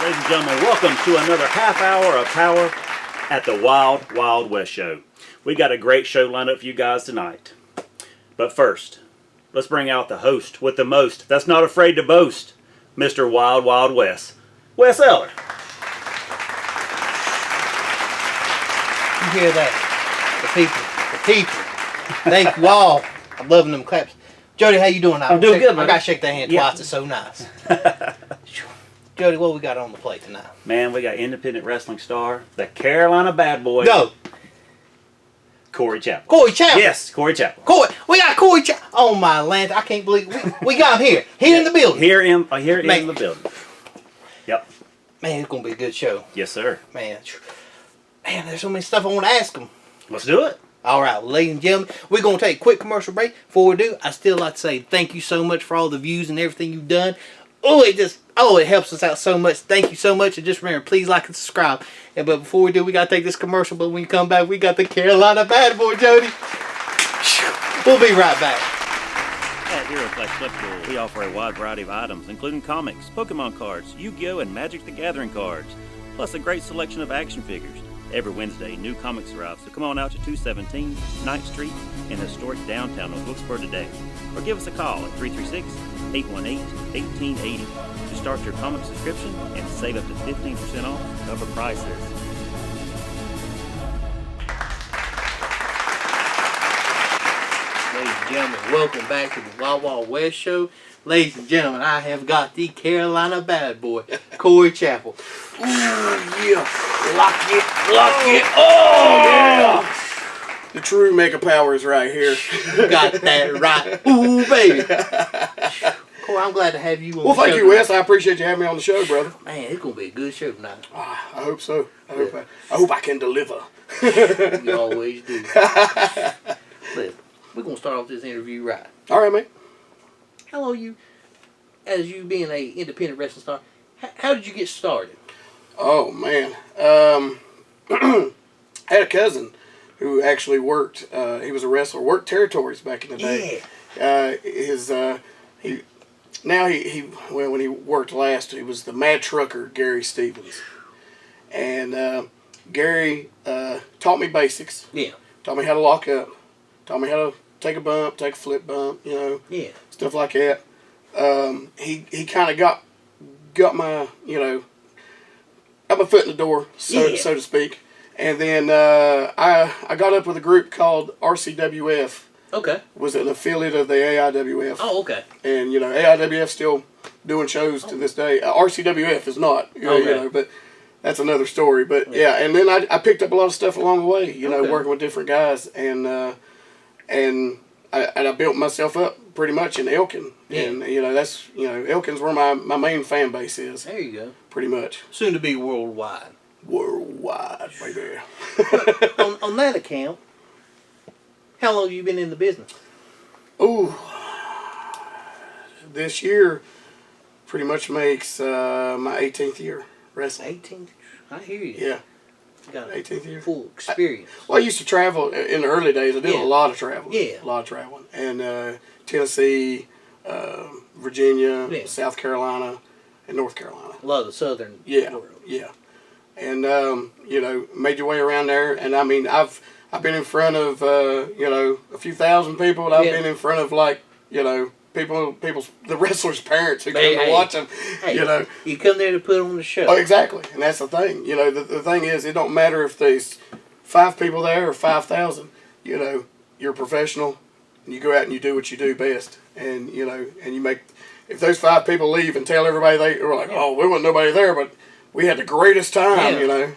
Ladies and gentlemen, welcome to another half hour of power at the Wild Wes Show. We got a great show lined up for you guys tonight. But first, let's bring out the host with the most that's not afraid to boast, Mr. Wild Wes, Wes Eller. You hear that? The people. Thank you all. I'm loving them claps. Jody, how you doing now? I'm doing good, man. I gotta shake that hand twice. It's so nice. Jody, what we got on the plate tonight? Man, we got independent wrestling star, the Carolina Bad Boy. Go. Corey Chappell. Corey Chappell. Yes, Corey Chappell. We got Corey Chappell. Oh my land! I can't believe we got him here. Here in the building. Here in the building. Yep. Man, it's gonna be a good show. Yes, sir. Man, there's so many stuff I want to ask him. Let's do it. All right, ladies and gentlemen, we're going to take a quick commercial break. Before we do, I still like to say thank you so much for all the views and everything you've done. It helps us out so much. Thank you so much. And just remember, please like and subscribe. But before we do, we got to take this commercial. But when we come back, we got the Carolina Bad Boy, Jody. We'll be right back. At HeroFlex Flippool, we offer a wide variety of items, including comics, Pokemon cards, Yu-Gi-Oh! And Magic the Gathering cards, plus a great selection of action figures. Every Wednesday, new comics arrive, so come on out to 217 9th Street in historic downtown of Wilkesboro today. Or give us a call at 336-818-1880 to start your comic subscription and save up to 15% off cover prices. Ladies and gentlemen, welcome back to the Wild Wes Show. Ladies and gentlemen, I have got the Carolina Bad Boy, Corey Chappell. Ooh, yeah. Lock it. Oh, yeah. The true mega power is right here. You got that right. Ooh, baby. Corey, I'm glad to have you on the show. Well, thank you, Wes. I appreciate you having me on the show, brother. Man, it's going to be a good show tonight. I hope so. I hope I can deliver. You always do. Listen, we're going to start off this interview right. All right, man. How long as you being an independent wrestling star, how did you get started? Oh, man. I had a cousin who actually worked, he was a wrestler, worked territories back in the day. Yeah. When he worked last, he was the Mad Trucker, Gary Stevens. And Gary taught me basics. Yeah. Taught me how to lock up. Taught me how to take a bump, take a flip bump, Yeah. Stuff like that. He kind of got my, got my foot in the door, so to speak. And then I got up with a group called RCWF. Okay. Was an affiliate of the AIWF. Oh, okay. And, AIWF still doing shows to this day. RCWF is not, but that's another story. But, yeah, and then I picked up a lot of stuff along the way, working with different guys. And I built myself up pretty much in Elkin. Yeah. And, that's, Elkin's where my main fan base is. There you go. Pretty much. Soon to be worldwide. Worldwide, baby. on that account, how long have you been in the business? Ooh. This year pretty much makes my 18th year wrestling. 18th? I hear you. Yeah. Got 18th year. Full experience. I used to travel in the early days. I did a lot of traveling. Yeah. A lot of traveling. And Tennessee, Virginia, South Carolina, and North Carolina. A lot of the southern world. Yeah. And, made your way around there. And, I mean, I've been in front of, a few thousand people. And I've been in front of, the wrestlers' parents who come to watch them, You come there to put on the show. Oh, exactly. And that's the thing. The thing is, it don't matter if there's 5 people there or 5,000. You're a professional, and you go out and you do what you do best. And, and you make, if those 5 people leave and tell everybody they were like, oh, there wasn't nobody there, but we had the greatest time,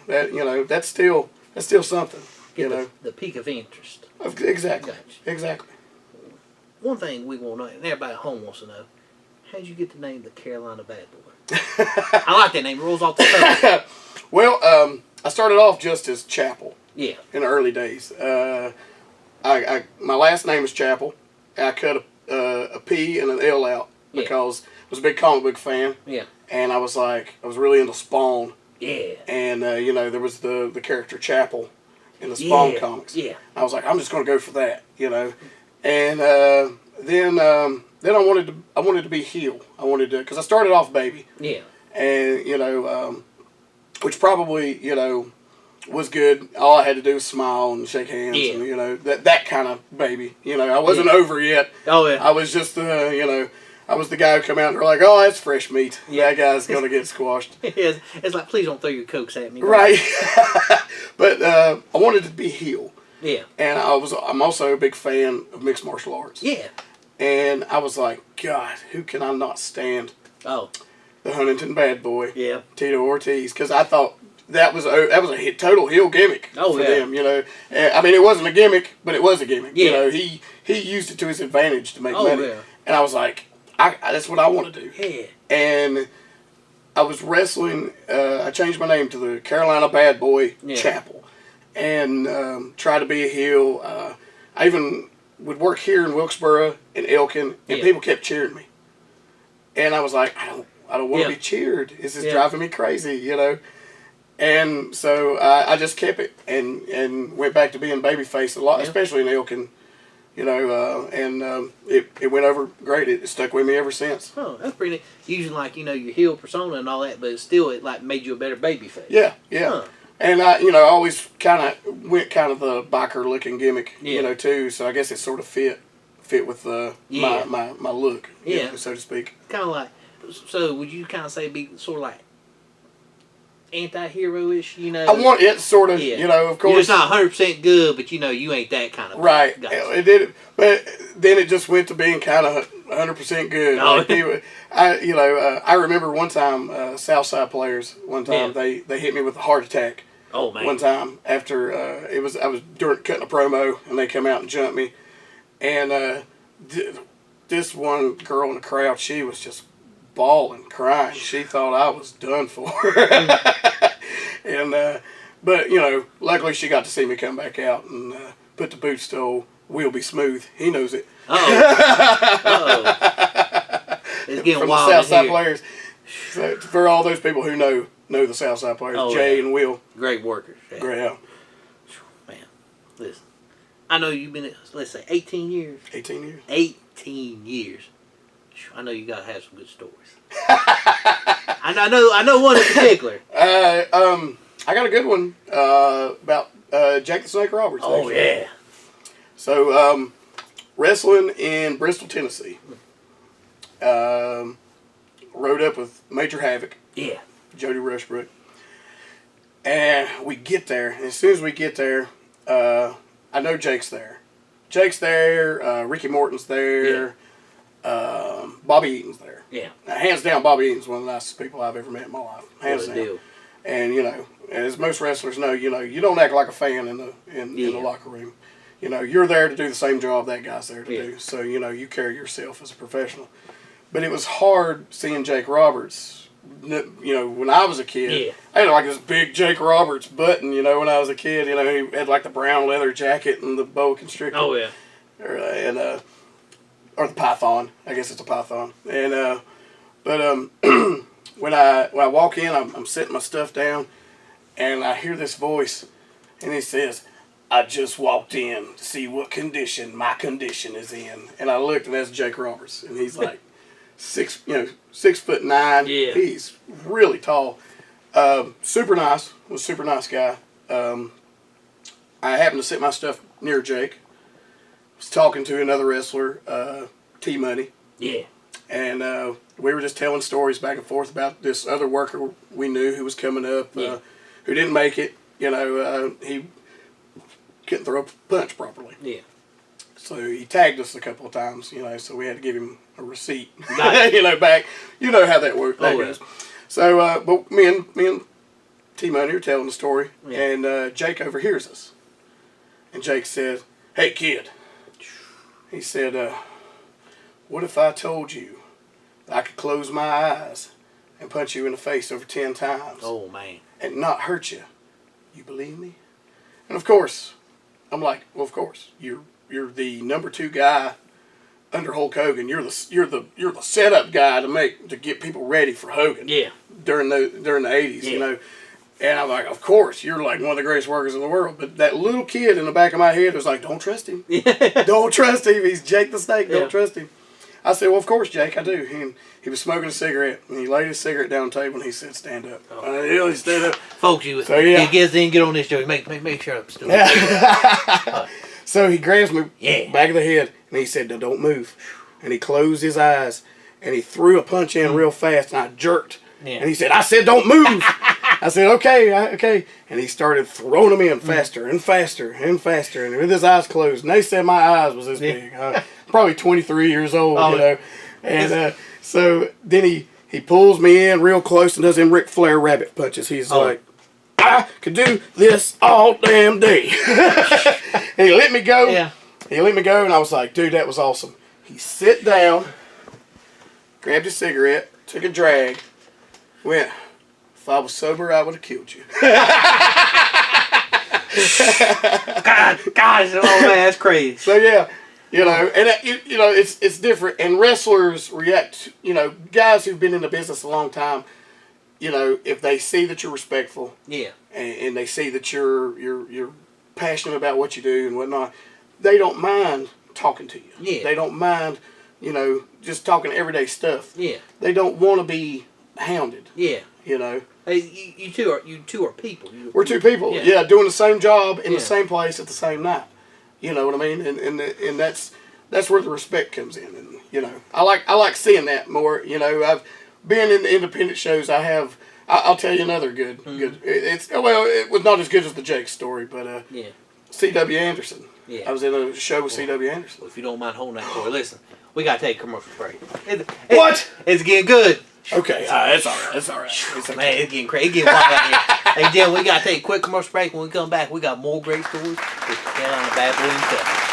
that's still something, The peak of interest. Exactly. Gotcha. Exactly. One thing we want to know, and everybody at home wants to know, how did you get the name the Carolina Bad Boy? I like that name. It rolls off the tongue. Well, I started off just as Chappell. Yeah. In the early days. My last name is Chappell. I cut a P and an L out because I was a big comic book fan. Yeah. And I was really into Spawn. Yeah. And, there was the character Chappell in the Spawn comics. Yeah. I was like, I'm just going to go for that, And then I wanted to be heel. I wanted to, because I started off baby. Yeah. and which probably was good. All I had to do was smile and shake hands, and that kind of baby. I wasn't over yet. Oh yeah. I was just I was the guy who come out and they're like, oh, that's fresh meat. Yeah. That guy's gonna get squashed. It's like, please don't throw your cokes at me. Right. But I wanted to be a heel. Yeah. And I'm also a big fan of mixed martial arts. Yeah. And I was like, God, who can I not stand? Oh. The Huntington bad boy. Yeah. Tito Ortiz, because I thought that was a total heel gimmick for them. And, I mean, it wasn't a gimmick, but it was a gimmick. Yeah. He used it to his advantage to make Oh, money. yeah. And I was like, that's what I want to do. Yeah. And I was wrestling. I changed my name to the Carolina Bad Boy Chapel, and tried to be a heel. I even would work here in Wilkesboro and Elkin, and people kept cheering me. And I was like, I don't want to be cheered. This is driving me crazy, And so I just kept it and went back to being babyface a lot, especially in Elkin. And it went over great. It stuck with me ever since. Oh, that's pretty neat. Using your heel persona and all that, but it made you a better baby face. Yeah. Huh. And I always kind of went the biker looking gimmick, too. So I guess it sort of fit with my look, so to speak. Kind of like, so would you kind of say be sort of like anti-hero-ish, I want it sort of, of course. It's not 100% good, but you ain't that kind of right. guy. It did, but then it just went to being kind of 100% good. Oh. I remember one time Southside players they hit me with a heart attack. Oh man! One time after I was cutting a promo and they come out and jumped me, and this one girl in the crowd, she was just bawling, crying. She thought I was done for. And but luckily she got to see me come back out and put the boots to old We'll Be Smooth. He knows it. It's getting from wild the Southside here. players. So for all those people who know the Southside players, Jay and Will, great workers. Yeah. great out. Man, listen, I know you've been, let's say, 18 years. 18 years. 18 years. I know you gotta have some good stories. I know one in particular. I got a good one about Jack the Snake Roberts. Oh actually. yeah. So wrestling in Bristol, Tennessee. Rode up with Major Havoc. Yeah. Jody Rushbrook. And we get there. And as soon as we get there, I know Jake's there. Jake's there. Ricky Morton's there. Yeah. Bobby Eaton's there. Yeah. Now, hands down, Bobby Eaton's one of the nicest people I've ever met in my life. Hands down. Deal. And as most wrestlers know, you don't act like a fan in the locker room. You're there to do the same job that guy's there to do. So you carry yourself as a professional. But it was hard seeing Jake Roberts. When I was a kid, I had like this big Jake Roberts button. When I was a kid, he had like the brown leather jacket and the boa constrictor. Oh yeah. Or the python. I guess it's a python. And when I walk in, I'm setting my stuff down, and I hear this voice, and it says, "I just walked in to see what condition my condition is in." And I looked, and that's Jake Roberts, and he's like 6'9". Yeah. He's really tall. Super nice. Was a super nice guy. I happened to sit my stuff near Jake. Was talking to another wrestler, T Money. Yeah. And we were just telling stories back and forth about this other worker we knew who was coming up, who didn't make it. He couldn't throw a punch properly. Yeah. So he tagged us a couple of times, so we had to give him a receipt, Right. back. You know how that works. That goes. Yeah. So, but me and T Money are telling the story, Yeah. and Jake overhears us. And Jake said, "Hey, kid," he said, "what if I told you that I could close my eyes and punch you in the face over 10 times Oh man. and not hurt you? You believe me?" And of course, I'm like, "Well, of course. You're the number 2 guy under Hulk Hogan. You're the setup guy to get people ready for Hogan." Yeah. During the 80s, And I'm like, "Of course, you're like one of the greatest workers in the world." But that little kid in the back of my head was like, "Don't trust him. Don't trust him. He's Jake the Snake. Don't trust him." I said, well, of course, Jake, I do. And he was smoking a cigarette, and he laid his cigarette down on the table, and he said, stand up. He stood up. Folks, So, yeah. he gets in, get on this show. Make sure I'm still. So he grabs me Yeah. back of the head, and he said, now, don't move. And he closed his eyes, and he threw a punch in real fast, and I jerked. Yeah. And he said, I said, don't move. I said, okay. And he started throwing them in faster and faster and faster, and with his eyes closed. And they said my eyes was this big. Probably 23 years old, you know. And so then he pulls me in real close and does them Ric Flair rabbit punches. He's like, I could do this all damn day. And he let me go. Yeah. He let me go, and I was like, dude, that was awesome. He sit down, grabbed a cigarette, took a drag, went, if I was sober, I would have killed you. Gosh, oh man, that's crazy. So yeah, you know, and you know, it's different. And wrestlers react. You know, guys who've been in the business a long time. You know, if they see that you're respectful, Yeah. and they see that you're passionate about what you do and whatnot, they don't mind talking to you. Yeah. They don't mind, you know, just talking everyday stuff. Yeah. They don't want to be hounded. Yeah. You know. Hey, you two are people. We're two people, Yeah. doing the same job in Yeah. the same place at the same night. You know what I mean? And that's where the respect comes in. And you know, I like seeing that more. You know, I've been in the independent shows. I'll tell you another good. It was not as good as the Jake story, but Yeah. C.W. Anderson. Yeah. I was in a show with C.W. Anderson. Well, if you don't mind holding that for, listen, we gotta take a commercial break. What? It's getting good. Okay, it's all right. It's all right. It's okay. Man, it's getting crazy. It's getting wild out here. Hey, Jim, we gotta take a quick commercial break. When we come back, we got more great stories with Carolina Bad Boy himself.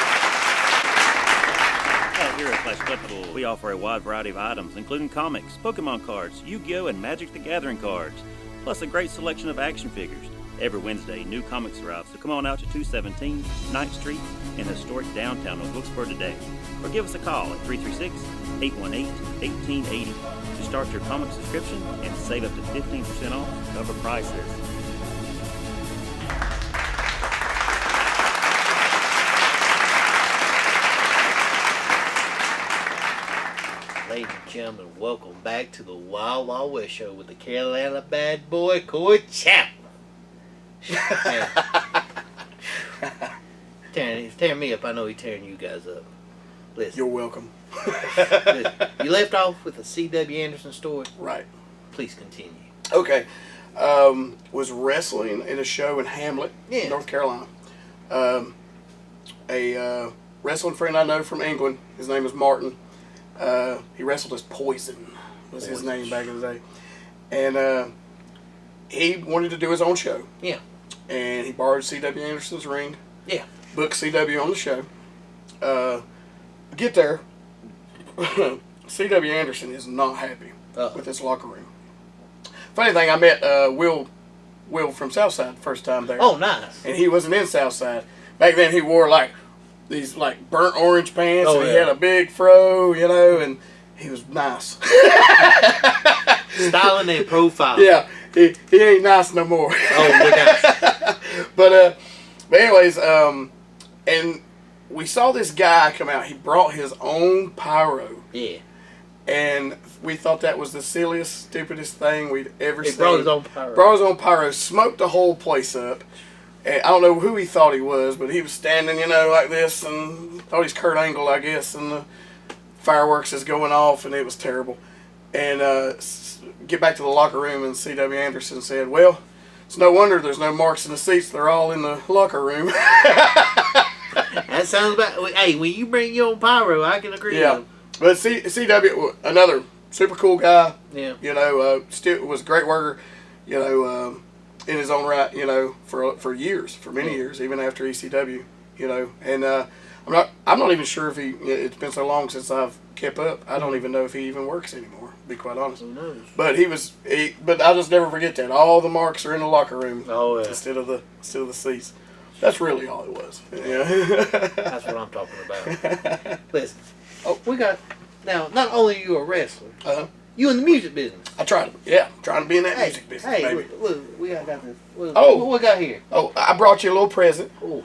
Here at Flash Collectibles, we offer a wide variety of items, including comics, Pokemon cards, Yu-Gi-Oh! And Magic the Gathering cards, plus a great selection of action figures. Every Wednesday, new comics arrive, so come on out to 217 9th Street in historic downtown of Wilkesboro today. Or give us a call at 336-818-1880 to start your comic subscription and save up to 15% off cover prices. Ladies and gentlemen, welcome back to the Wild Wes Show with the Carolina Bad Boy, Corey Chapman. He's tearing me up. I know he's tearing you guys up. Listen, You're welcome. listen, you left off with the C.W. Anderson story. Right. Please continue. Okay. Was wrestling in a show in Hamlet, Yeah. North Carolina. A wrestling friend I know from England, his name is Martin. He wrestled as Poison, was his name back in the day. And he wanted to do his own show. Yeah. And he borrowed C.W. Anderson's ring. Yeah. Booked C.W. on the show. Get there. C.W. Anderson is not happy with his locker room. Funny thing, I met Will from Southside the first time there. Oh, nice. And he wasn't in Southside. Back then he wore like these like burnt orange pants and he had a big fro, you know, and he was nice. Styling and profile. Yeah, he ain't nice no more. Oh, look out. But anyways, and we saw this guy come out. He brought his own pyro. Yeah. And we thought that was the silliest, stupidest thing we'd ever seen. He brought his own pyro. Brought his own pyro, smoked the whole place up. And I don't know who he thought he was, but he was standing, you know, like this, and thought he's Kurt Angle, I guess, and the fireworks is going off, and it was terrible. And get back to the locker room, and C.W. Anderson said, well, it's no wonder there's no marks in the seats. They're all in the locker room. That sounds about. Hey, when you bring your own pyro, I can agree. Yeah. With But C.W., another super cool guy. Yeah. You know, still was a great worker. You know, in his own right. You know, for years, for many years, even after ECW. You know, and I'm not even sure if he. It's been so long since I've kept up. I don't even know if he even works anymore. To be quite honest. Who knows? But But I'll just never forget that. All the marks are in the locker room. Oh yeah. Instead of the seats. That's really all it was. Yeah. That's what I'm talking about. Listen. Oh, we got now. Not only are you a wrestler, you in the music business. I trying to be in that music business, Hey, baby. look, we got this. Oh. What we got here? Oh, I brought you a little present. Oh,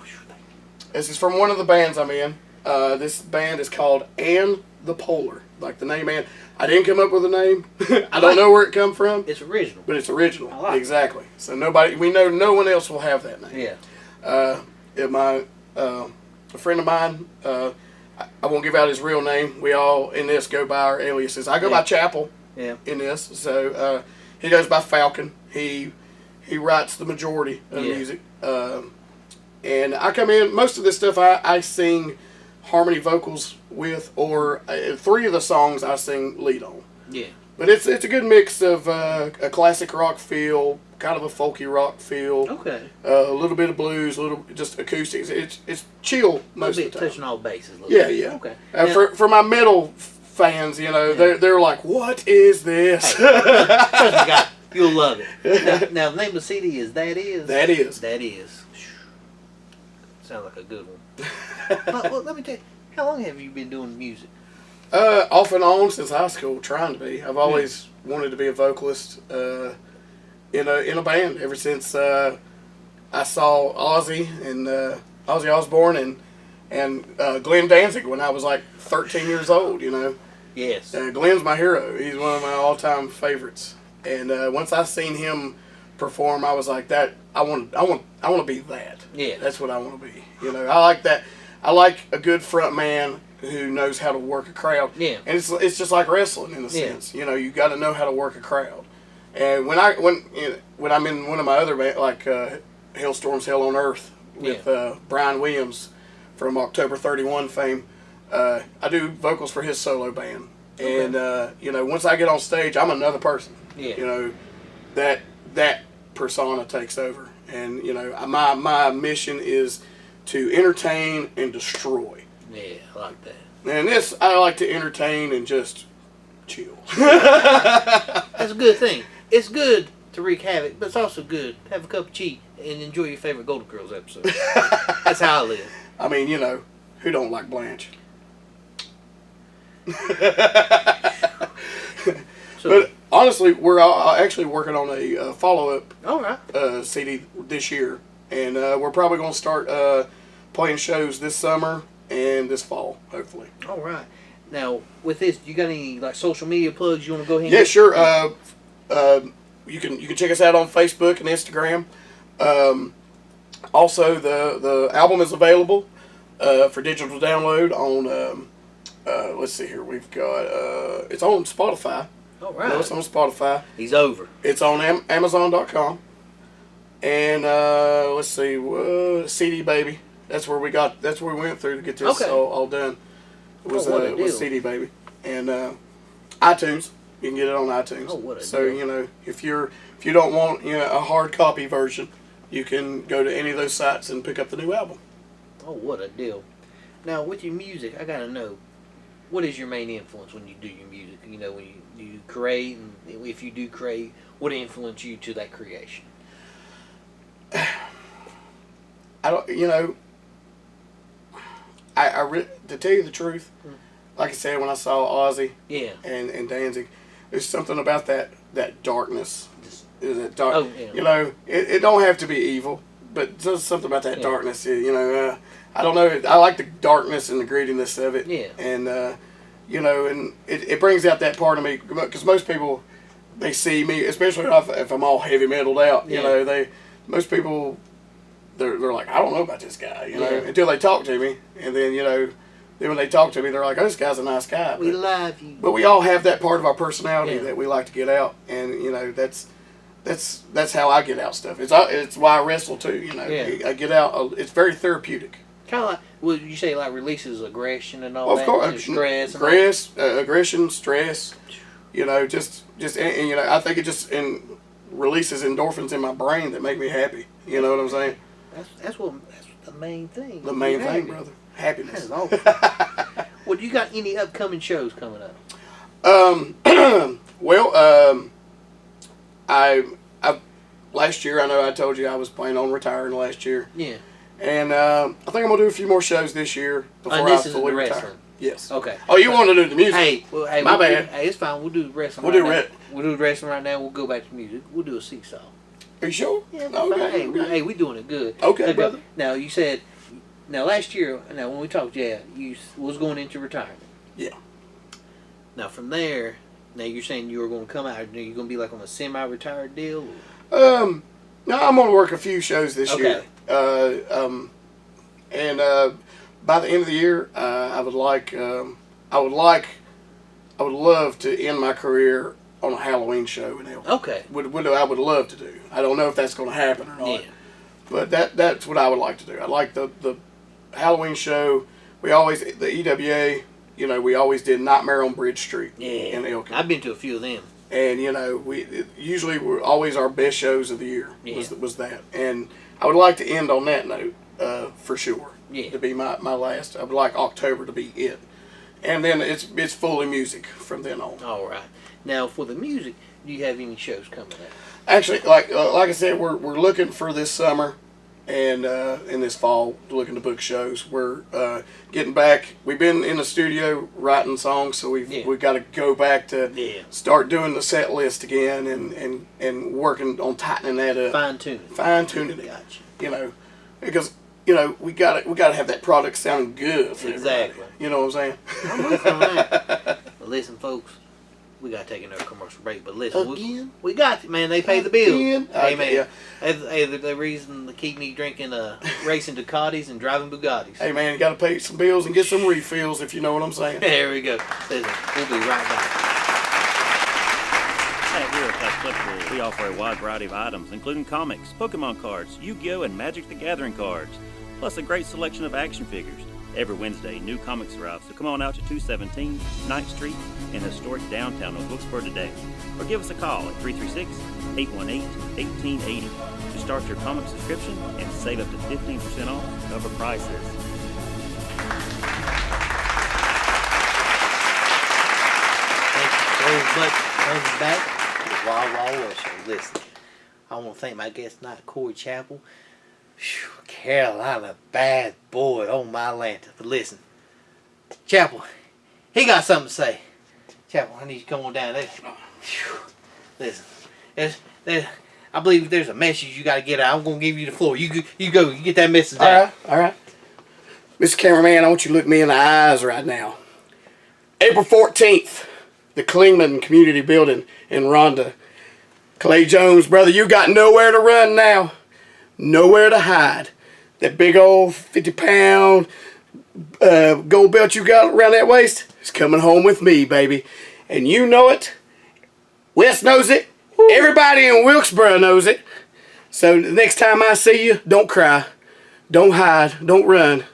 This is from one of the bands I'm in. This band is called And the Polar, like the name man. I didn't come up with a name. I don't know where it come from. It's original. But it's original. I like exactly. So we know no one else will have that name. Yeah. A friend of mine, I won't give out his real name. We all in this go by our aliases. I go by Chapel. Yeah. In this, so he goes by Falcon. He writes the majority of music. And I come in, most of this stuff I sing harmony vocals with, or 3 of the songs I sing lead on. Yeah. But it's a good mix of a classic rock feel, kind of a folky rock feel. Okay. A little bit of blues, a little just acoustics. It's chill most of the time. Touching all bases. Yeah, bit. yeah. Okay. For my metal fans, you know, they're like, what is this? Hey, trust me, guy, you'll love it. Now, the name of the CD is That Is. That Is. That Is. Sounds like a good one. Well, let me tell you, how long have you been doing music? Off and on since high school, trying to be. I've always wanted to be a vocalist in a band ever since I saw Ozzy and Ozzy Osbourne and Glenn Danzig when I was like 13 years old. You know. Yes. Glenn's my hero. He's one of my all-time favorites. And once I seen him perform, I was like, that. I want to be that. Yeah. That's what I want to be. You know, I like that. I like a good front man who knows how to work a crowd. Yeah. And it's just like wrestling in a sense. You know, you got to know how to work a crowd. And when I'm in one of my other bands, like Hailstorms Hell on Earth with Brian Williams from October 31 fame, I do vocals for his solo band. Okay. And you know, once I get on stage, I'm another person. Yeah. You know, that persona takes over. And you know, my mission is to entertain and destroy. Yeah, I like that. And this, I like to entertain and just chill. That's a good thing. It's good to wreak havoc, but it's also good to have a cup of tea and enjoy your favorite Golden Girls episode. That's how I live. I mean, you know, who don't like Blanche? But honestly, we're actually working on a follow-up CD this year. And we're probably going to start playing shows this summer and this fall, hopefully. All right. Now, with this, you got any like social media plugs you want to go ahead and Yeah, sure. You can check us out on Facebook and Instagram. Also, the album is available for digital download on. Let's see here. We've got it's on Spotify. All right. No, it's on Spotify. He's over. It's on Amazon.com. And let's see, CD Baby. That's where we went through to get this all done. It was with CD Baby and iTunes. You can get it on iTunes. Oh, what a so deal. you know, if you don't want a hard copy version, you can go to any of those sites and pick up the new album. Oh, what a deal! Now, with your music, I gotta know, what is your main influence when you do your music? You know, when you create, and if you do create, what influenced you to that creation? I don't, you know, to tell you the truth, like I said, when I saw Ozzy and Danzig, there's something about that darkness. Is it dark? Oh, yeah. You know, it don't have to be evil, but there's something about that darkness. You know, I don't know. I like the darkness and the grittiness of it. Yeah. And you know, and it brings out that part of me, because most people, they see me, especially if I'm all heavy metaled out. You know, most people. They're like, I don't know about this guy, you know, until they talk to me, and then you know, then when they talk to me, they're like, oh, this guy's a nice guy. We love you. But we all have that part of our personality that we like to get out, and you know, that's how I get out stuff. It's why I wrestle too. You know, I get out. It's very therapeutic. Kind of like, would you say, like releases aggression and all that? Of course, stress, aggression, stress. You know, just and, you know, I think it just releases endorphins in my brain that make me happy. You know what I'm saying? That's the main thing. The main thing, brother. Happiness. That is awesome. Well, do you got any upcoming shows coming up? Well, I last year, I know I told you I was planning on retiring last year. Yeah. And I think I'm gonna do a few more shows this year before I fully retire. Yes. Okay. Oh, you want to do the music? Hey, my bad. Hey, it's fine. We'll do the wrestling. We'll do wrestling right now. We'll go back to music. We'll do a seesaw. Are you sure? Yeah. Okay. Hey, we doing it good. Okay, brother. Now you said, last year, when we talked, you was going into retirement. Yeah. Now from there, now you're saying you were going to come out. Are you going to be like on a semi-retired deal? No, I'm going to work a few shows this year. And by the end of the year, I would love to end my career on a Halloween show in Elk. Okay. I would love to do. I don't know if that's going to happen or not. Yeah. But that's what I would like to do. I like the Halloween show. We always, the EWA, you know, we always did Nightmare on Bridge Street in Elk. I've been to a few of them. And, you know, usually were always our best shows of the year was that. And I would like to end on that note for sure. Yeah. To be my last. I would like October to be it. And then it's fully music from then on. All right. Now, for the music, do you have any shows coming up? Actually, like I said, we're looking for this summer and in this fall, looking to book shows. We're getting back. We've been in the studio writing songs, so we've got to go back to start doing the set list again and working on tightening that up. Fine tuning it. Gotcha. You know, because you know we got to have that product sounding good for exactly. everybody. You know what I'm saying? I'm with you on that. But listen, folks. We got to take another commercial break, but listen, we got it, man. They pay the bill. Hey, man. Hey, the reason to keep me drinking, racing Ducatis and driving Bugattis. Hey, man, you got to pay some bills and get some refills, if you know what I'm saying. There we go. Listen, we'll be right back. Here at Flash Collectibles, we offer a wide variety of items, including comics, Pokemon cards, Yu-Gi-Oh! And Magic the Gathering cards, plus a great selection of action figures. Every Wednesday, new comics arrive, so come on out to 217 9th Street in historic downtown of Wilkesboro today. Or give us a call at 336-818-1880 to start your comic subscription and save up to 15% off cover prices. Thank you so much for coming back to the Wild Wes Show. Listen, I want to thank my guest tonight, Corey Chappell. Whew, Carolina bad boy on my lantern. But listen, Chappell, he got something to say. Chappell, I need you to come on down there. Whew. Listen, I believe there's a message you got to get out. I'm going to give you the floor. You go. You get that message out. All right. Mr. Cameraman, I want you to look me in the eyes right now. April 14th, the Klingman Community Building in Rhonda. Clay Jones, brother, you got nowhere to run now. Nowhere to hide. That big old 50-pound gold belt you got around that waist is coming home with me, baby. And you know it. Wes knows it. Everybody in Wilkesboro knows it. So the next time I see you, don't cry. Don't hide. Don't run.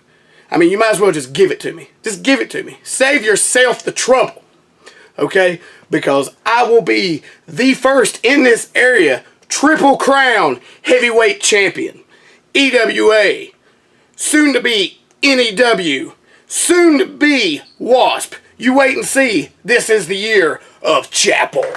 I mean, you might as well just give it to me. Just give it to me. Save yourself the trouble. Okay? Because I will be the first in this area Triple Crown Heavyweight Champion, EWA, soon to be NEW, soon to be WASP. You wait and see. This is the year of Chappell. Ooh,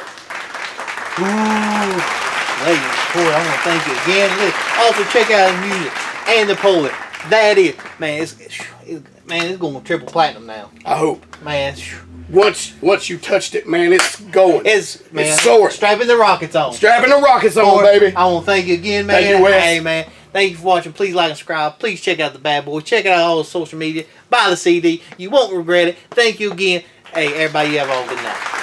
ladies and Corey, I want to thank you again. Also, check out the music and the poet. That is, man, it's going to triple platinum now. I hope. Man, Once you touched it, man, it's going. It's soaring. Strapping the rockets on. Strapping the rockets on, baby. I want to thank you again, man. Thank you, Wes. Hey, man. Thank you for watching. Please like and subscribe. Please check out the Bad Boy. Check out all the social media. Buy the CD. You won't regret it. Thank you again. Hey, everybody, you have all a good night.